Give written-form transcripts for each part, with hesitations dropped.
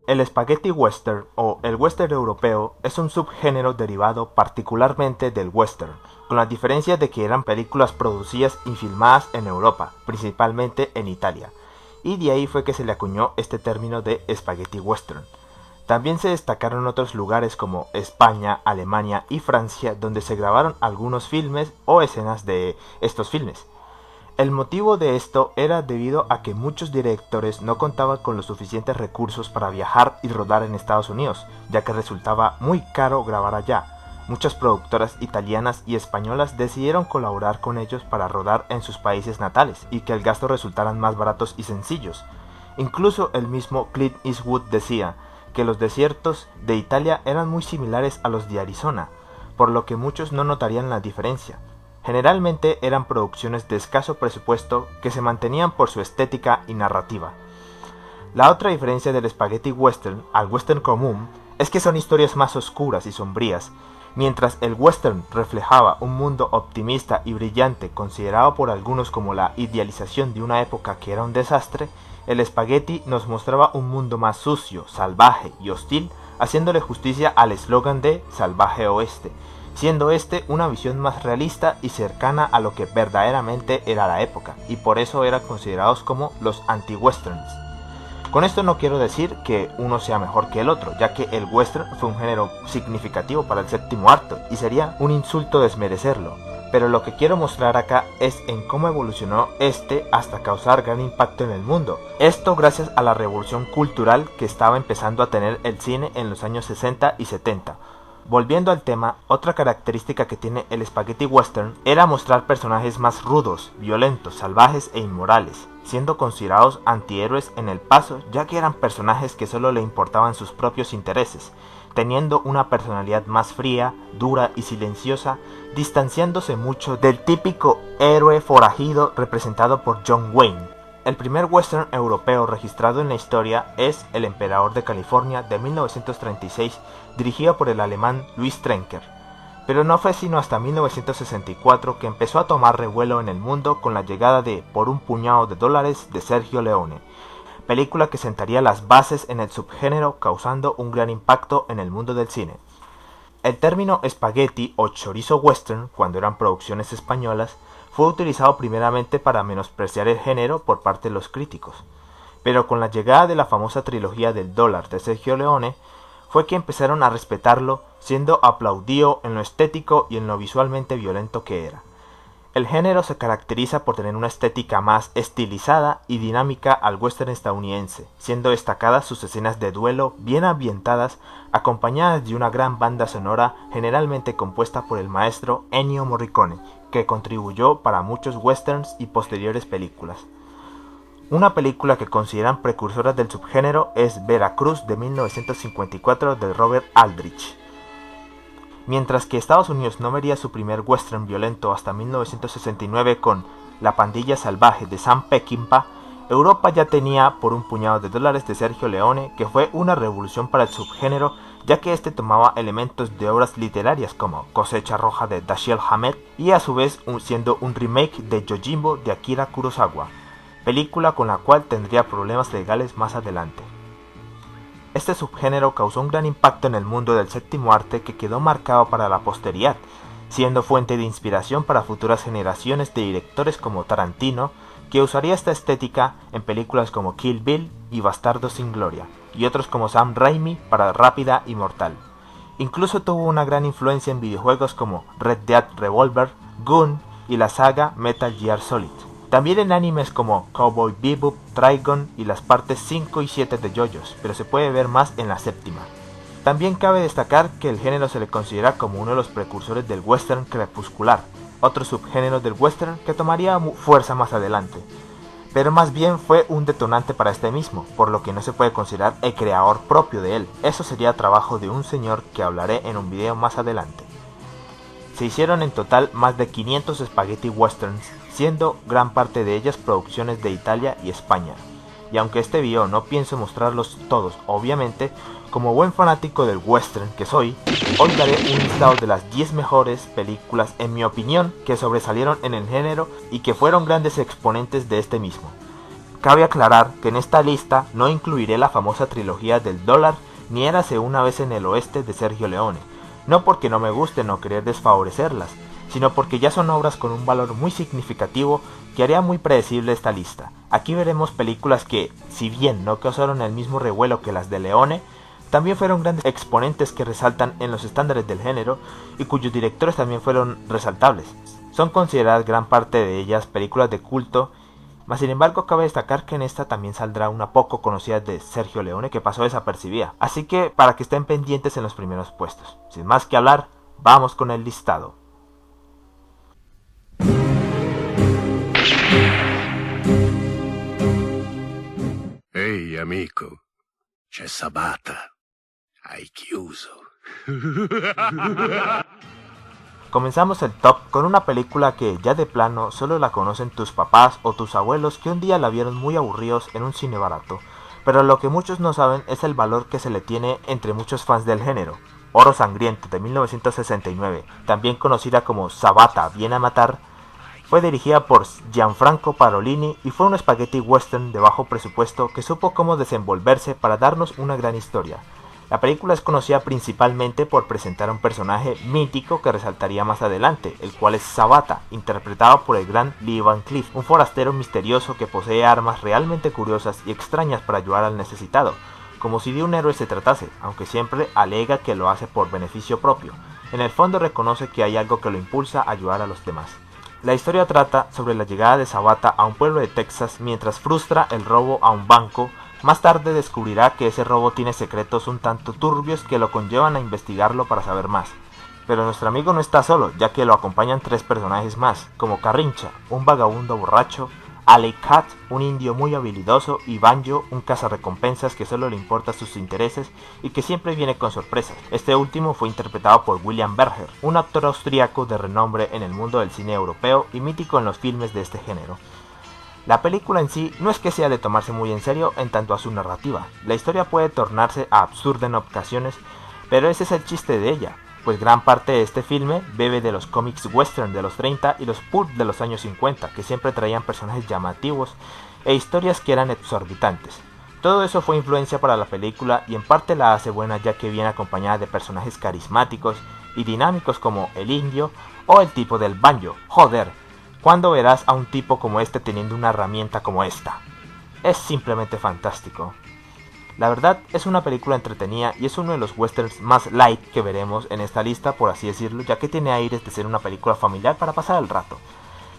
El spaghetti western o el western europeo es un subgénero derivado particularmente del western, con la diferencia de que eran películas producidas y filmadas en Europa, principalmente en Italia, y de ahí fue que se le acuñó este término de spaghetti western. También se destacaron otros lugares como España, Alemania y Francia, donde se grabaron algunos filmes o escenas de estos filmes. El motivo de esto era debido a que muchos directores no contaban con los suficientes recursos para viajar y rodar en Estados Unidos, ya que resultaba muy caro grabar allá. Muchas productoras italianas y españolas decidieron colaborar con ellos para rodar en sus países natales y que el gasto resultaran más baratos y sencillos. Incluso el mismo Clint Eastwood decía que los desiertos de Italia eran muy similares a los de Arizona, por lo que muchos no notarían la diferencia. Generalmente eran producciones de escaso presupuesto que se mantenían por su estética y narrativa. La otra diferencia del spaghetti western al western común es que son historias más oscuras y sombrías. Mientras el western reflejaba un mundo optimista y brillante considerado por algunos como la idealización de una época que era un desastre, el spaghetti nos mostraba un mundo más sucio, salvaje y hostil, haciéndole justicia al eslogan de Salvaje Oeste, siendo este una visión más realista y cercana a lo que verdaderamente era la época, y por eso eran considerados como los anti-westerns. Con esto no quiero decir que uno sea mejor que el otro, ya que el western fue un género significativo para el séptimo arte, y sería un insulto desmerecerlo, pero lo que quiero mostrar acá es en cómo evolucionó este hasta causar gran impacto en el mundo. Esto gracias a la revolución cultural que estaba empezando a tener el cine en los años 60 y 70, Volviendo al tema, otra característica que tiene el spaghetti western era mostrar personajes más rudos, violentos, salvajes e inmorales, siendo considerados antihéroes en el paso, ya que eran personajes que solo le importaban sus propios intereses, teniendo una personalidad más fría, dura y silenciosa, distanciándose mucho del típico héroe forajido representado por John Wayne. El primer western europeo registrado en la historia es El Emperador de California de 1936, dirigido por el alemán Louis Trenker, pero no fue sino hasta 1964 que empezó a tomar revuelo en el mundo con la llegada de Por un puñado de dólares de Sergio Leone, película que sentaría las bases en el subgénero causando un gran impacto en el mundo del cine. El término spaghetti o chorizo western, cuando eran producciones españolas, fue utilizado primeramente para menospreciar el género por parte de los críticos, pero con la llegada de la famosa trilogía del dólar de Sergio Leone, fue que empezaron a respetarlo, siendo aplaudido en lo estético y en lo visualmente violento que era. El género se caracteriza por tener una estética más estilizada y dinámica al western estadounidense, siendo destacadas sus escenas de duelo bien ambientadas, acompañadas de una gran banda sonora generalmente compuesta por el maestro Ennio Morricone, que contribuyó para muchos westerns y posteriores películas. Una película que consideran precursora del subgénero es Veracruz de 1954 de Robert Aldrich. Mientras que Estados Unidos no vería su primer western violento hasta 1969 con La pandilla salvaje de Sam Peckinpah, Europa ya tenía Por un puñado de dólares de Sergio Leone, que fue una revolución para el subgénero, ya que este tomaba elementos de obras literarias como Cosecha Roja de Dashiell Hammett y a su vez siendo un remake de Yojimbo de Akira Kurosawa, película con la cual tendría problemas legales más adelante. Este subgénero causó un gran impacto en el mundo del séptimo arte que quedó marcado para la posteridad, siendo fuente de inspiración para futuras generaciones de directores como Tarantino, que usaría esta estética en películas como Kill Bill y Bastardos sin Gloria, y otros como Sam Raimi para Rápida y Mortal. Incluso tuvo una gran influencia en videojuegos como Red Dead Revolver, Gun y la saga Metal Gear Solid. También en animes como Cowboy Bebop, Trigun y las partes 5 y 7 de JoJo's, pero se puede ver más en la séptima. También cabe destacar que el género se le considera como uno de los precursores del western crepuscular, otro subgénero del western que tomaría fuerza más adelante, pero más bien fue un detonante para este mismo, por lo que no se puede considerar el creador propio de él. Eso sería trabajo de un señor que hablaré en un video más adelante. Se hicieron en total más de 500 spaghetti westerns, siendo gran parte de ellas producciones de Italia y España. Y aunque este video no pienso mostrarlos todos, obviamente, como buen fanático del western que soy, hoy daré un listado de las 10 mejores películas en mi opinión que sobresalieron en el género y que fueron grandes exponentes de este mismo. Cabe aclarar que en esta lista no incluiré la famosa trilogía del dólar ni Érase una vez en el oeste de Sergio Leone, no porque no me gusten o querer desfavorecerlas, sino porque ya son obras con un valor muy significativo que haría muy predecible esta lista. Aquí veremos películas que, si bien no causaron el mismo revuelo que las de Leone, también fueron grandes exponentes que resaltan en los estándares del género y cuyos directores también fueron resaltables. Son consideradas gran parte de ellas películas de culto, mas sin embargo cabe destacar que en esta también saldrá una poco conocida de Sergio Leone que pasó desapercibida, así que para que estén pendientes en los primeros puestos. Sin más que hablar, vamos con el listado. Ehi amico, c'è Sabata, hai chiuso. Comenzamos el top con una película que ya de plano solo la conocen tus papás o tus abuelos que un día la vieron muy aburridos en un cine barato, pero lo que muchos no saben es el valor que se le tiene entre muchos fans del género. Oro Sangriento de 1969, también conocida como Sabata viene a matar, fue dirigida por Gianfranco Parolini y fue un spaghetti western de bajo presupuesto que supo cómo desenvolverse para darnos una gran historia. La película es conocida principalmente por presentar a un personaje mítico que resaltaría más adelante, el cual es Sabata, interpretado por el gran Lee Van Cleef, un forastero misterioso que posee armas realmente curiosas y extrañas para ayudar al necesitado, como si de un héroe se tratase, aunque siempre alega que lo hace por beneficio propio. En el fondo reconoce que hay algo que lo impulsa a ayudar a los demás. La historia trata sobre la llegada de Sabata a un pueblo de Texas mientras frustra el robo a un banco. Más tarde descubrirá que ese robo tiene secretos un tanto turbios que lo conllevan a investigarlo para saber más. Pero nuestro amigo no está solo, ya que lo acompañan tres personajes más, como Carrincha, un vagabundo borracho, Alley Cat, un indio muy habilidoso, y Banjo, un cazarrecompensas que solo le importa sus intereses y que siempre viene con sorpresas. Este último fue interpretado por William Berger, un actor austriaco de renombre en el mundo del cine europeo y mítico en los filmes de este género. La película en sí no es que sea de tomarse muy en serio en tanto a su narrativa. La historia puede tornarse absurda en ocasiones, pero ese es el chiste de ella, pues gran parte de este filme bebe de los cómics western de los 30 y los pulp de los años 50, que siempre traían personajes llamativos e historias que eran exorbitantes. Todo eso fue influencia para la película y en parte la hace buena, ya que viene acompañada de personajes carismáticos y dinámicos como el indio o el tipo del banjo. Joder, ¿cuándo verás a un tipo como este teniendo una herramienta como esta? Es simplemente fantástico. La verdad es una película entretenida y es uno de los westerns más light que veremos en esta lista, por así decirlo, ya que tiene aires de ser una película familiar para pasar el rato.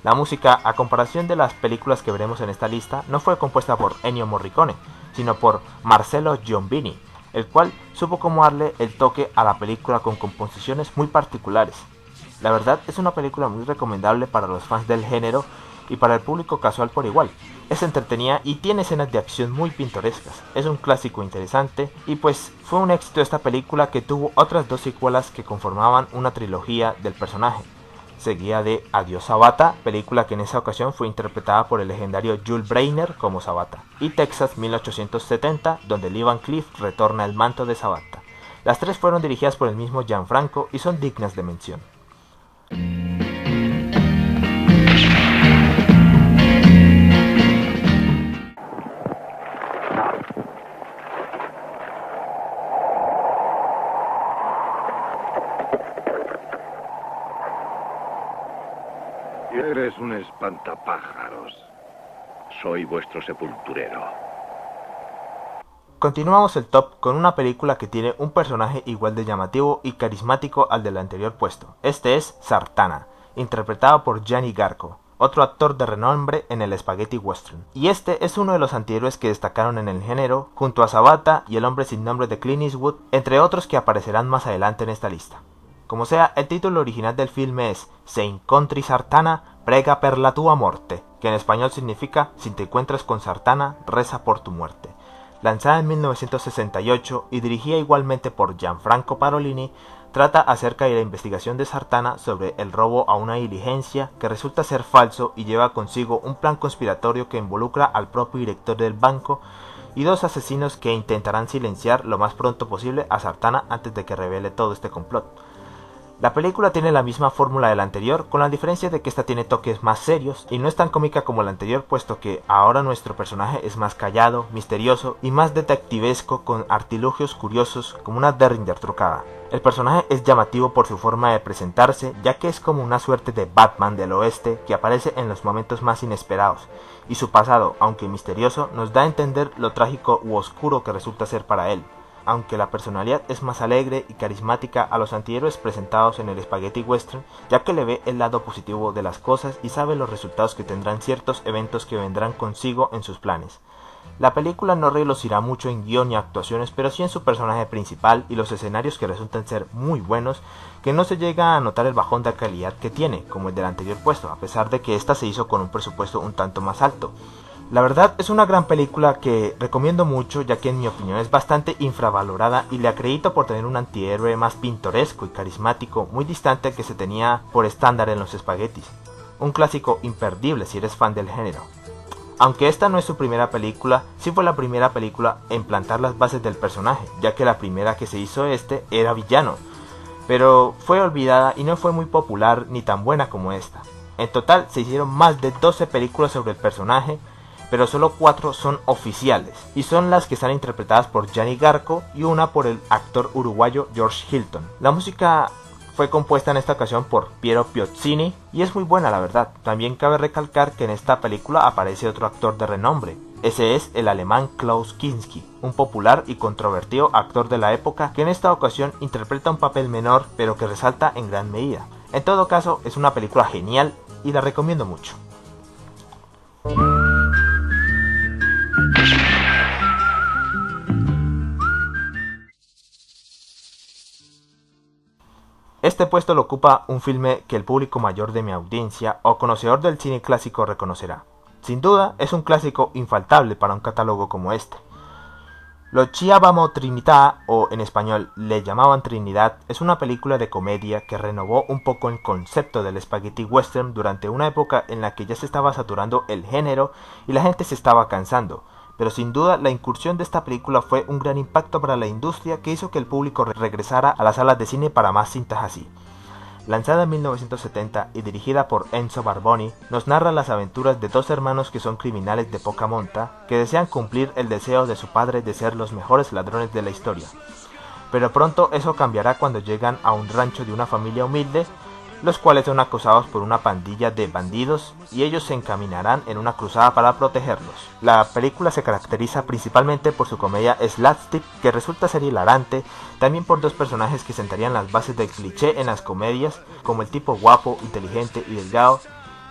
La música, a comparación de las películas que veremos en esta lista, no fue compuesta por Ennio Morricone, sino por Marcello Giombini, el cual supo cómo darle el toque a la película con composiciones muy particulares. La verdad es una película muy recomendable para los fans del género y para el público casual por igual. Es entretenida y tiene escenas de acción muy pintorescas. Es un clásico interesante y pues fue un éxito esta película, que tuvo otras dos secuelas que conformaban una trilogía del personaje, seguida de Adiós Sabata, película que en esa ocasión fue interpretada por el legendario Jules Breiner como Sabata, y Texas 1870, donde Lee Van Cleef retorna el manto de Sabata. Las tres fueron dirigidas por el mismo Gianfranco y son dignas de mención. Eres un espantapájaros. Soy vuestro sepulturero. Continuamos el top con una película que tiene un personaje igual de llamativo y carismático al del anterior puesto. Este es Sartana, interpretado por Gianni Garco, otro actor de renombre en el spaghetti western. Y este es uno de los antihéroes que destacaron en el género, junto a Sabata y el hombre sin nombre de Clint Eastwood, entre otros que aparecerán más adelante en esta lista. Como sea, el título original del filme es Se incontri Sartana, prega per la tua morte, que en español significa Si te encuentras con Sartana, reza por tu muerte. Lanzada en 1968 y dirigida igualmente por Gianfranco Parolini, trata acerca de la investigación de Sartana sobre el robo a una diligencia que resulta ser falso y lleva consigo un plan conspiratorio que involucra al propio director del banco y dos asesinos que intentarán silenciar lo más pronto posible a Sartana antes de que revele todo este complot. La película tiene la misma fórmula de la anterior, con la diferencia de que esta tiene toques más serios y no es tan cómica como la anterior, puesto que ahora nuestro personaje es más callado, misterioso y más detectivesco, con artilugios curiosos como una Derringer trucada. El personaje es llamativo por su forma de presentarse, ya que es como una suerte de Batman del oeste que aparece en los momentos más inesperados, y su pasado, aunque misterioso, nos da a entender lo trágico u oscuro que resulta ser para él. Aunque la personalidad es más alegre y carismática a los antihéroes presentados en el Spaghetti Western, ya que le ve el lado positivo de las cosas y sabe los resultados que tendrán ciertos eventos que vendrán consigo en sus planes. La película no relucirá mucho en guión y actuaciones, pero sí en su personaje principal y los escenarios que resultan ser muy buenos, que no se llega a notar el bajón de calidad que tiene, como el del anterior puesto, a pesar de que esta se hizo con un presupuesto un tanto más alto. La verdad es una gran película que recomiendo mucho, ya que en mi opinión es bastante infravalorada y le acredito por tener un antihéroe más pintoresco y carismático, muy distante al que se tenía por estándar en los espaguetis. Un clásico imperdible si eres fan del género. Aunque esta no es su primera película, sí fue la primera película en plantar las bases del personaje, ya que la primera que se hizo era villano, pero fue olvidada y no fue muy popular ni tan buena como esta. En total se hicieron más de 12 películas sobre el personaje, pero solo 4 son oficiales, y son las que están interpretadas por Gianni Garco y una por el actor uruguayo George Hilton. La música fue compuesta en esta ocasión por Piero Piozzini y es muy buena, la verdad. También cabe recalcar que en esta película aparece otro actor de renombre. Ese es el alemán Klaus Kinski, un popular y controvertido actor de la época que en esta ocasión interpreta un papel menor pero que resalta en gran medida. En todo caso, es una película genial y la recomiendo mucho. Este puesto lo ocupa un filme que el público mayor de mi audiencia o conocedor del cine clásico reconocerá. Sin duda, es un clásico infaltable para un catálogo como este. Lo chiamavamo Trinità, o en español Le llamaban Trinidad, es una película de comedia que renovó un poco el concepto del spaghetti western durante una época en la que ya se estaba saturando el género y la gente se estaba cansando. Pero sin duda la incursión de esta película fue un gran impacto para la industria que hizo que el público regresara a las salas de cine para más cintas así. Lanzada en 1970 y dirigida por Enzo Barboni, nos narra las aventuras de dos hermanos que son criminales de poca monta, que desean cumplir el deseo de su padre de ser los mejores ladrones de la historia. Pero pronto eso cambiará cuando llegan a un rancho de una familia humilde, los cuales son acosados por una pandilla de bandidos y ellos se encaminarán en una cruzada para protegerlos. La película se caracteriza principalmente por su comedia slapstick, que resulta ser hilarante, también por dos personajes que sentarían las bases del cliché en las comedias, como el tipo guapo, inteligente y delgado,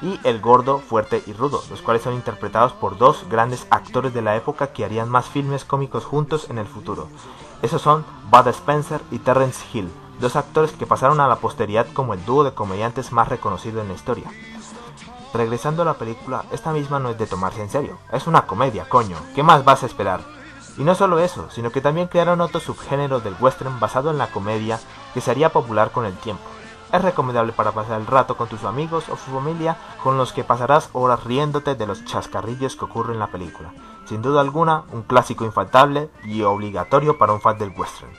y el gordo, fuerte y rudo, los cuales son interpretados por dos grandes actores de la época que harían más filmes cómicos juntos en el futuro. Esos son Bud Spencer y Terence Hill, dos actores que pasaron a la posteridad como el dúo de comediantes más reconocido en la historia. Regresando a la película, esta misma no es de tomarse en serio, es una comedia, coño, ¿qué más vas a esperar? Y no solo eso, sino que también crearon otro subgénero del western basado en la comedia que se haría popular con el tiempo. Es recomendable para pasar el rato con tus amigos o su familia, con los que pasarás horas riéndote de los chascarrillos que ocurren en la película. Sin duda alguna, un clásico infaltable y obligatorio para un fan del western.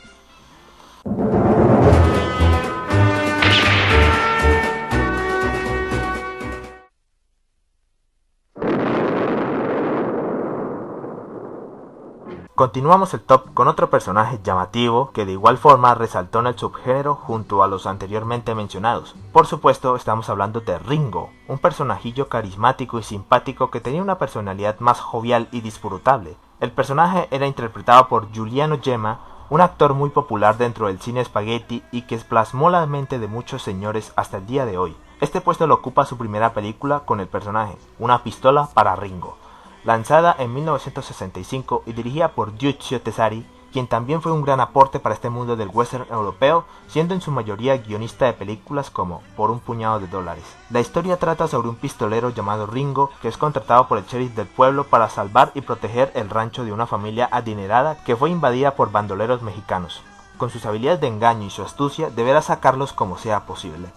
Continuamos el top con otro personaje llamativo que de igual forma resaltó en el subgénero junto a los anteriormente mencionados. Por supuesto, estamos hablando de Ringo, un personajillo carismático y simpático que tenía una personalidad más jovial y disfrutable. El personaje era interpretado por Giuliano Gemma, un actor muy popular dentro del cine spaghetti y que plasmó la mente de muchos señores hasta el día de hoy. Este puesto lo ocupa su primera película con el personaje, Una pistola para Ringo, lanzada en 1965 y dirigida por Duccio Tesari, quien también fue un gran aporte para este mundo del western europeo, siendo en su mayoría guionista de películas como Por un puñado de dólares. La historia trata sobre un pistolero llamado Ringo, que es contratado por el sheriff del pueblo para salvar y proteger el rancho de una familia adinerada que fue invadida por bandoleros mexicanos. Con sus habilidades de engaño y su astucia, deberá sacarlos como sea posible.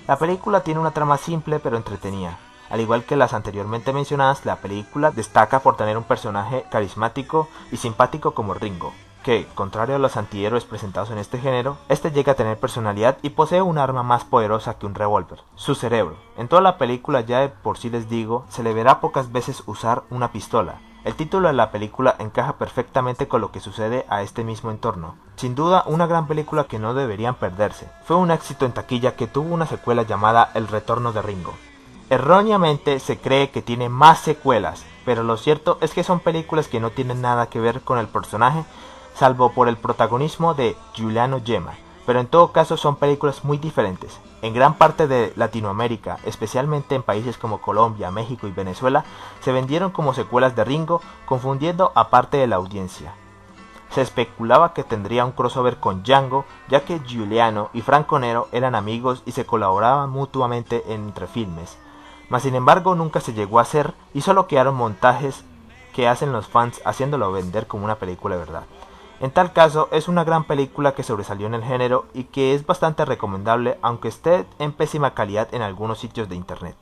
La película tiene una trama simple pero entretenida. Al igual que las anteriormente mencionadas, la película destaca por tener un personaje carismático y simpático como Ringo, que, contrario a los antihéroes presentados en este género, este llega a tener personalidad y posee un arma más poderosa que un revólver, su cerebro. En toda la película, ya de por sí les digo, se le verá pocas veces usar una pistola. El título de la película encaja perfectamente con lo que sucede a este mismo entorno. Sin duda, una gran película que no deberían perderse. Fue un éxito en taquilla que tuvo una secuela llamada El Retorno de Ringo. Erróneamente se cree que tiene más secuelas, pero lo cierto es que son películas que no tienen nada que ver con el personaje, salvo por el protagonismo de Giuliano Gemma, pero en todo caso son películas muy diferentes. En gran parte de Latinoamérica, especialmente en países como Colombia, México y Venezuela, se vendieron como secuelas de Ringo, confundiendo a parte de la audiencia. Se especulaba que tendría un crossover con Django, ya que Giuliano y Franco Nero eran amigos y se colaboraban mutuamente entre filmes. Mas sin embargo nunca se llegó a hacer y solo quedaron montajes que hacen los fans haciéndolo vender como una película de verdad. En tal caso, es una gran película que sobresalió en el género y que es bastante recomendable, aunque esté en pésima calidad en algunos sitios de internet.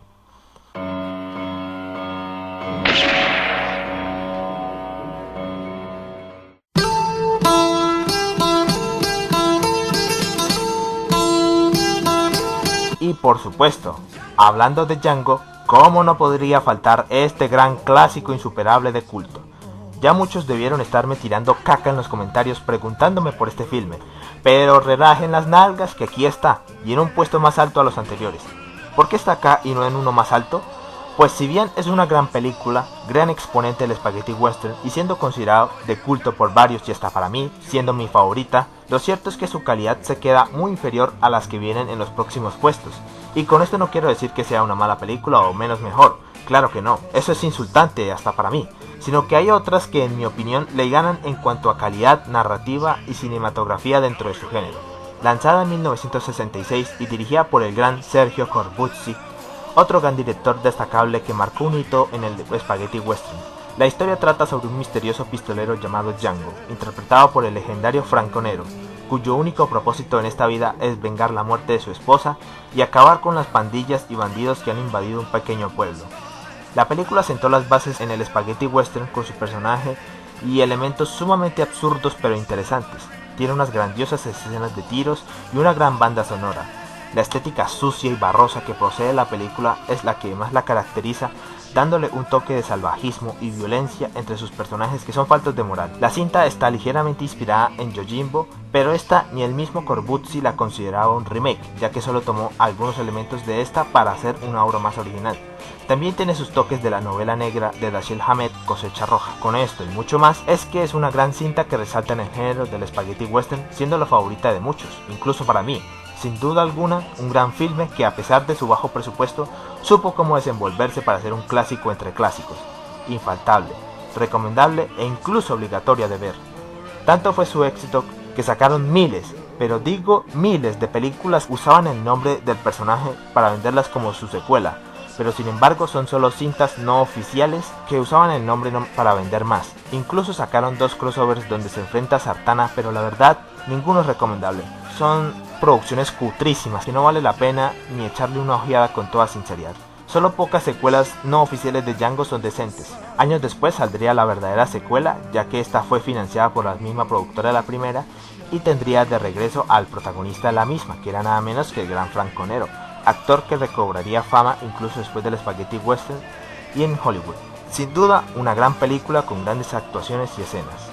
Y por supuesto, hablando de Django, ¿cómo no podría faltar este gran clásico insuperable de culto? Ya muchos debieron estarme tirando caca en los comentarios preguntándome por este filme, pero relajen las nalgas que aquí está, y en un puesto más alto a los anteriores. ¿Por qué está acá y no en uno más alto? Pues si bien es una gran película, gran exponente del spaghetti western y siendo considerado de culto por varios y hasta para mí, siendo mi favorita, lo cierto es que su calidad se queda muy inferior a las que vienen en los próximos puestos. Y con esto no quiero decir que sea una mala película o menos mejor, claro que no, eso es insultante hasta para mí, sino que hay otras que en mi opinión le ganan en cuanto a calidad narrativa y cinematografía dentro de su género. Lanzada en 1966 y dirigida por el gran Sergio Corbucci, otro gran director destacable que marcó un hito en el spaghetti western. La historia trata sobre un misterioso pistolero llamado Django, interpretado por el legendario Franco Nero, cuyo único propósito en esta vida es vengar la muerte de su esposa y acabar con las pandillas y bandidos que han invadido un pequeño pueblo. La película sentó las bases en el spaghetti western con su personaje y elementos sumamente absurdos pero interesantes. Tiene unas grandiosas escenas de tiros y una gran banda sonora. La estética sucia y barrosa que posee la película es la que más la caracteriza, dándole un toque de salvajismo y violencia entre sus personajes que son faltos de moral. La cinta está ligeramente inspirada en Yojimbo, pero esta ni el mismo Corbucci la consideraba un remake, ya que solo tomó algunos elementos de esta para hacer una obra más original. También tiene sus toques de la novela negra de Dashiell Hammett, Cosecha Roja. Con esto y mucho más, es que es una gran cinta que resalta en el género del spaghetti western, siendo la favorita de muchos, incluso para mí. Sin duda alguna, un gran filme que a pesar de su bajo presupuesto, supo cómo desenvolverse para ser un clásico entre clásicos. Infaltable, recomendable e incluso obligatoria de ver. Tanto fue su éxito que sacaron miles, pero digo miles de películas usaban el nombre del personaje para venderlas como su secuela, pero sin embargo son solo cintas no oficiales que usaban el nombre para vender más. Incluso sacaron 2 crossovers donde se enfrenta a Sartana, pero la verdad ninguno es recomendable. Son producciones cutrísimas que no vale la pena ni echarle una ojeada con toda sinceridad. Solo pocas secuelas no oficiales de Django son decentes. Años después saldría la verdadera secuela, ya que esta fue financiada por la misma productora de la primera y tendría de regreso al protagonista de la misma, que era nada menos que el gran Franco Nero, actor que recobraría fama incluso después del spaghetti western y en Hollywood. Sin duda, una gran película con grandes actuaciones y escenas.